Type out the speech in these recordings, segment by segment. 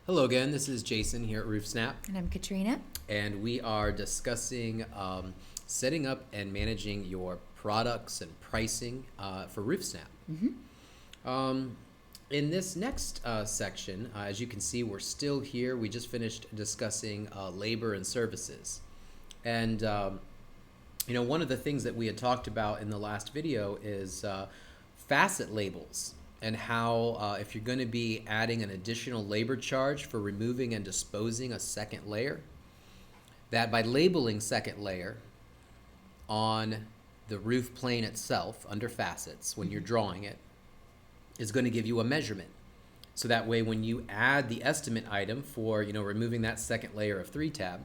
Hello again, this is Jason here at RoofSnap, And I'm Katrina. and we are discussing setting up and managing your products and pricing for RoofSnap. Um, in this next section, as you can see, we're still here. We just finished discussing labor and services. And one of the things that we had talked about in the last video is facet labels and how if you're going to be adding an additional labor charge for removing and disposing a second layer, that by labeling second layer on the roof plane itself under facets when you're drawing it is going to give you a measurement. So that way when you add the estimate item for removing that second layer of 3-tab,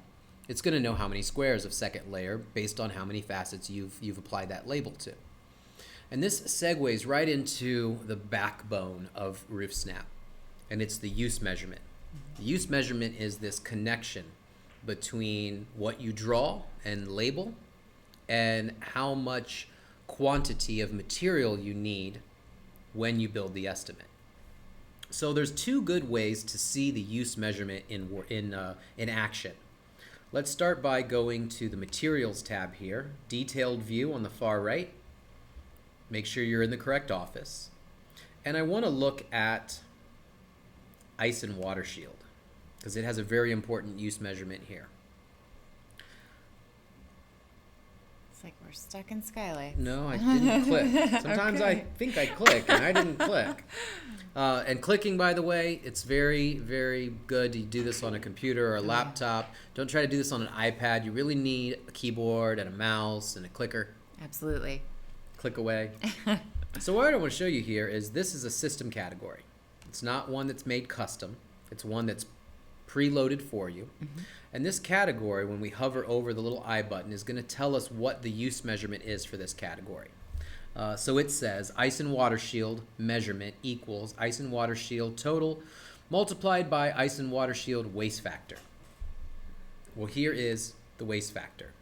it's going to know how many squares of second layer based on how many facets you've applied that label to. And this segues right into the backbone of RoofSnap, and it's the use measurement. The use measurement is this connection between what you draw and label and how much quantity of material you need when you build the estimate. So there's two good ways to see the use measurement in action. Let's start by going to the Materials tab here, Detailed View on the far right. Make sure you're in the correct office. And I want to look at Ice and Water Shield because it has a very important use measurement here. It's like we're stuck in skylights. No, I didn't click. Sometimes Okay. I think I click and I didn't click. And clicking, by the way, it's very, very good to do this on a computer or a laptop. Don't try to do this on an iPad. You really need a keyboard and a mouse and a clicker. Absolutely. Click away. So what I want to show you here is this is a system category. It's not one that's made custom. It's one that's preloaded for you. And this category, when we hover over the little I button, is going to tell us what the use measurement is for this category. So it says Ice and Water Shield measurement equals Ice and Water Shield total multiplied by Ice and Water Shield waste factor. Well, here is the waste factor.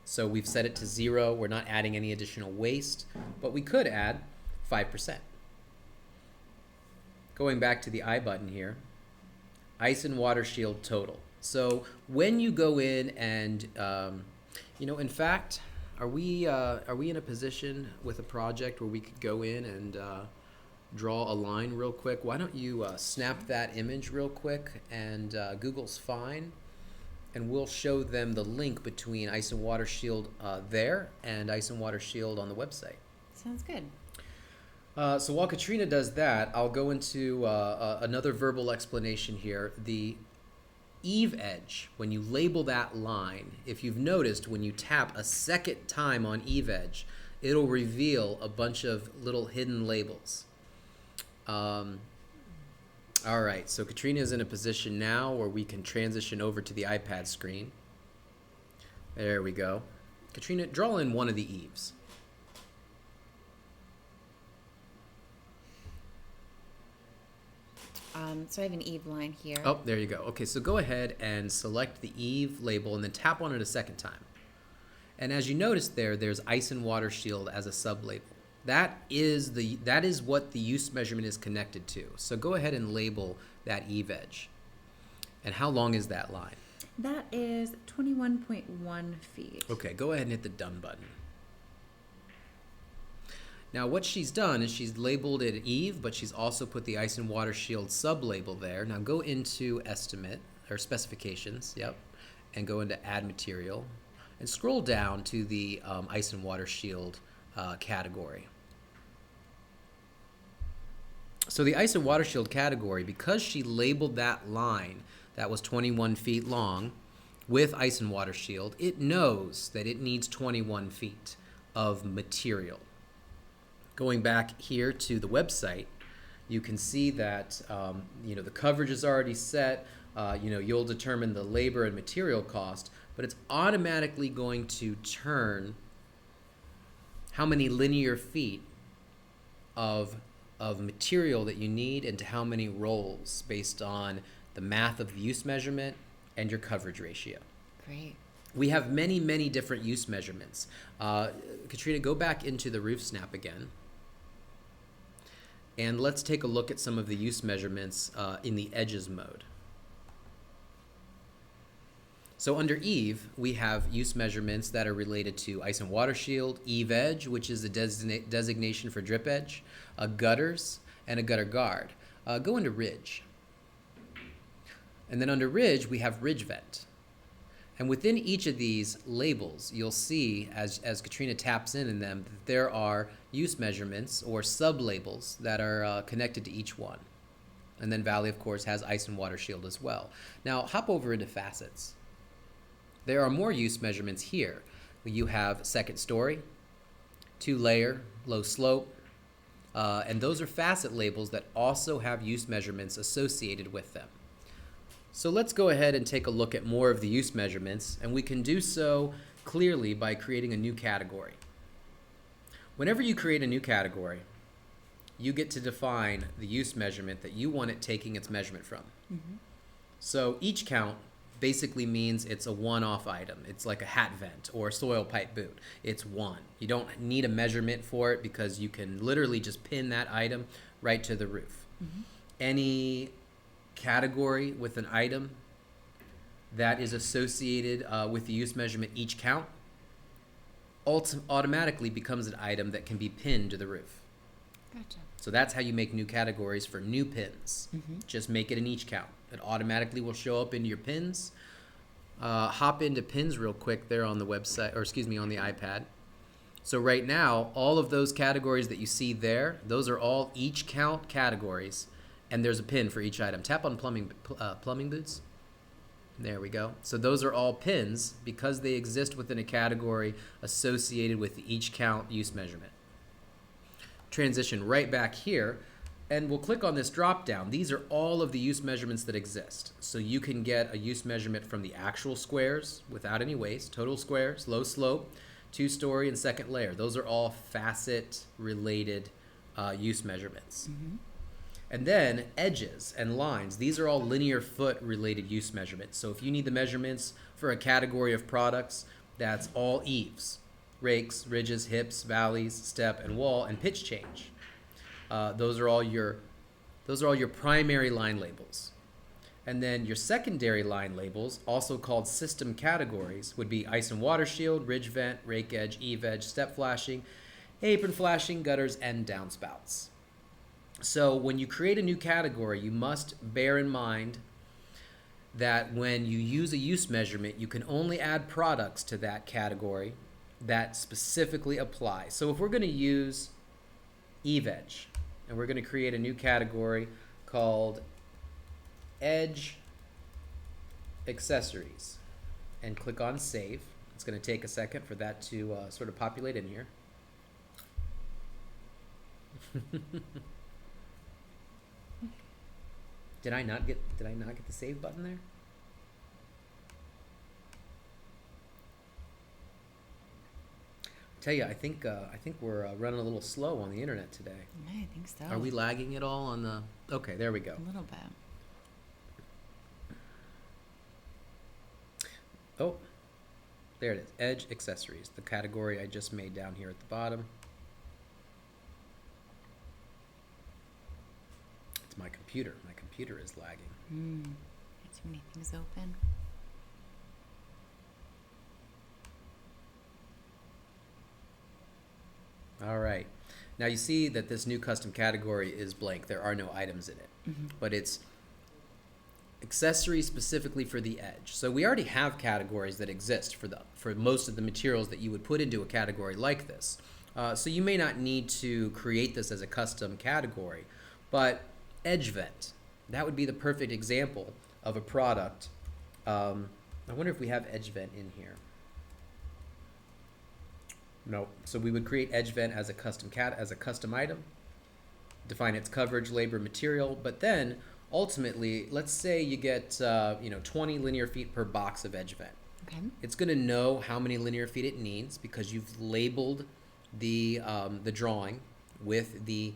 So we've set it to 0. We're not adding any additional waste, but we could add 5%. Going back to the I button here, Ice and Water Shield total. So when you go in and, in fact, are we in a position with a project where we could go in and draw a line real quick? Why don't you snap that image real quick, and Google's fine. And we'll show them the link between Ice and Water Shield there and Ice and Water Shield on the website. Sounds good. So while Katrina does that, I'll go into another verbal explanation here. The eave edge, when you label that line, if you've noticed, when you tap a second time on eave edge, it'll reveal a bunch of little hidden labels. All right, so Katrina is in a position now where we can transition over to the iPad screen. There we go. Katrina, draw in one of the eaves. So I have an eve line here. Oh, there you go. Okay, so go ahead and select the eave label and then tap on it a second time. And as you notice there's Ice and Water Shield as a sub-label. That is what the use measurement is connected to. So go ahead and label that eave edge. And how long is that line? That is 21.1 feet. Okay, go ahead and hit the done button. Now what she's done is she's labeled it Eve, but she's also put the Ice and Water Shield sub-label there. Now go into Estimate, or Specifications, and go into Add Material, and scroll down to the Ice and Water Shield category. So the Ice and Water Shield category, because she labeled that line that was 21 feet long with Ice and Water Shield, it knows that it needs 21 feet of material. Going back here to the website, you can see that the coverage is already set. You'll determine the labor and material cost, but it's automatically going to turn how many linear feet of material that you need into how many rolls based on the math of the use measurement and your coverage ratio. Great. We have many, many different use measurements. Katrina, go back into the RoofSnap again. And let's take a look at some of the use measurements in the edges mode. So under Eve, we have use measurements that are related to ice and water shield, Eve edge, which is a designation for drip edge, gutters, and a gutter guard. Go into ridge. And then under ridge, we have ridge vent. And within each of these labels, you'll see, as Katrina taps in them, that there are use measurements or sub-labels that are connected to each one. And then Valley, of course, has ice and water shield as well. Now, hop over into facets. There are more use measurements here. You have second story, 2-layer, low slope, and those are facet labels that also have use measurements associated with them. So let's go ahead and take a look at more of the use measurements, and we can do so clearly by creating a new category. Whenever you create a new category, you get to define the use measurement that you want it taking its measurement from. Mm-hmm. So each count basically means it's a one-off item. It's like a hat vent or a soil pipe boot. It's one. You don't need a measurement for it because you can literally just pin that item right to the roof. Mm-hmm. Any category with an item that is associated with the use measurement each count automatically becomes an item that can be pinned to the roof. Gotcha. So that's how you make new categories for new pins. Mm-hmm. Just make it an each count. It automatically will show up into your pins. Hop into pins real quick there on the website, or excuse me, on the iPad. So right now, all of those categories that you see there, those are all each count categories, and there's a pin for each item. Tap on plumbing boots. There we go. So those are all pins because they exist within a category associated with the each count use measurement. Transition right back here, and we'll click on this drop down. These are all of the use measurements that exist. So you can get a use measurement from the actual squares without any waste, total squares, low slope, 2-story, and second layer. Those are all facet related use measurements. Mm-hmm. And then edges and lines. These are all linear foot related use measurements. So if you need the measurements for a category of products, that's all eaves. Rakes, ridges, hips, valleys, step, and wall, and pitch change. Those are all your primary line labels. And then your secondary line labels, also called system categories, would be ice and water shield, ridge vent, rake edge, eave edge, step flashing, apron flashing, gutters, and downspouts. So when you create a new category, you must bear in mind that when you use a use measurement, you can only add products to that category that specifically apply. So if we're going to use Eve Edge, and we're going to create a new category called Edge Accessories, and click on Save. It's going to take a second for that to sort of populate in here. Did I not get the save button there? Tell you, I think we're running a little slow on the internet today. I think so. Are we lagging at all on the? Okay, there we go. A little bit. Oh, there it is. Edge Accessories, the category I just made down here at the bottom. It's my computer. My computer is lagging. Got too many things open. All right. Now you see that this new custom category is blank. There are no items in it. Mm-hmm. But it's accessories specifically for the edge. So we already have categories that exist for most of the materials that you would put into a category like this. So you may not need to create this as a custom category, but edge vent, that would be the perfect example of a product. I wonder if we have edge vent in here. No. So we would create edge vent as a custom item, define its coverage, labor, material, but then ultimately, let's say you get 20 linear feet per box of edge vent. Okay. It's going to know how many linear feet it needs because you've labeled the drawing with the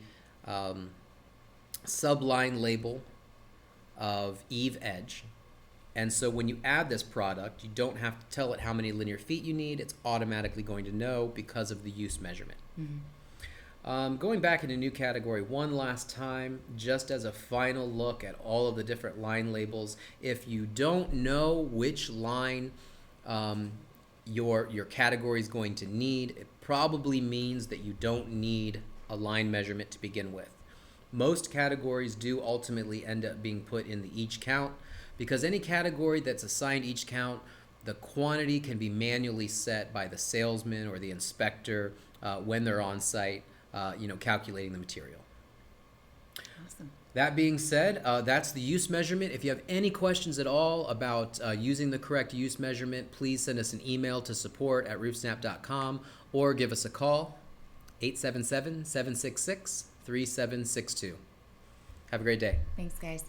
subline label of Eve Edge. And so when you add this product, you don't have to tell it how many linear feet you need. It's automatically going to know because of the use measurement. Mm-hmm. Going back into new category one last time, just as a final look at all of the different line labels. If you don't know which line your category is going to need, it probably means that you don't need a line measurement to begin with. Most categories do ultimately end up being put in the each count, because any category that's assigned each count, the quantity can be manually set by the salesman or the inspector when they're on site, calculating the material. Awesome. That being said, that's the use measurement. If you have any questions at all about using the correct use measurement, please send us an email to support@roofsnap.com or give us a call, 877-766-3762. Have a great day. Thanks, guys.